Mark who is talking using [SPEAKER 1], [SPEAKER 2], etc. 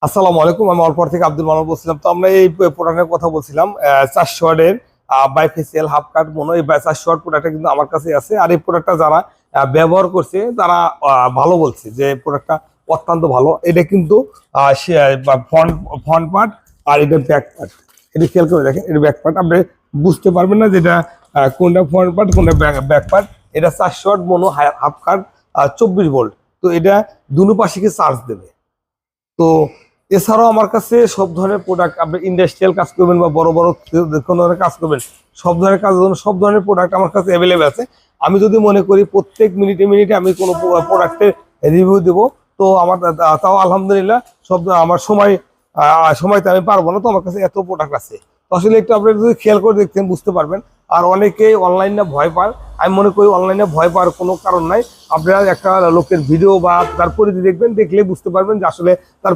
[SPEAKER 1] আসসালামু আলাইকুম। আমি অল্প থেকে আব্দুল মানব বলছিলাম। তো আমরা এই প্রোডাক্টের কথা বলছিলাম 400 ওয়াটের বাইফেসিয়াল হাফ কাট মনো। এই 400 ওয়াট প্রোডাক্টটা কিন্তু আমার কাছে আছে। আর এই প্রোডাক্টটা যারা ব্যবহার করছে তারা ভালো বলছে যে প্রোডাক্টটা অত্যন্ত ভালো। এটা কিন্তু ফ্রন্ট ফ্রন্ট পার্ট আর এটা ব্যাক পার্ট, এটা খেয়াল করে দেখেন। এটা ব্যাক পার্ট, আপনি বুঝতে পারবেন না যেটা কোনটা ফ্রন্ট পার্ট কোনটা ব্যাক পার্ট। এটা 400 ওয়াট মনো হাফ কাট 24 ভোল্ট। তো এটা দুনো পাশে চার্জ দেবে। তো এছাড়াও আমার কাছে সব ধরনের প্রোডাক্ট, আপনি ইন্ডাস্ট্রিয়াল কাজ করবেন বা বড় বড় কোনো ধরনের কাজ করবেন, সব ধরনের কাজের জন্য সব ধরনের প্রোডাক্ট আমার কাছে অ্যাভেলেবেল আছে। আমি যদি মনে করি প্রত্যেক মিনিটে মিনিটে আমি কোনো প্রোডাক্টের রিভিউ দেবো, তো আমার তাও আলহামদুলিল্লাহ সব আমার সময়তে আমি পারবো না। তো আমার কাছে এত প্রোডাক্ট আছে। তো আসলে একটু আপনি যদি খেয়াল করে দেখতেন বুঝতে পারবেন। আর অনেকেই অনলাইনে ভয় পায়, আমি মনে করি অনলাইনে ভয় পাওয়ার কোনো কারণ নাই। আপনারা একটা লোকের ভিডিও বা তার পরিধি দেখবেন, দেখলে বুঝতে পারবেন যে আসলে তার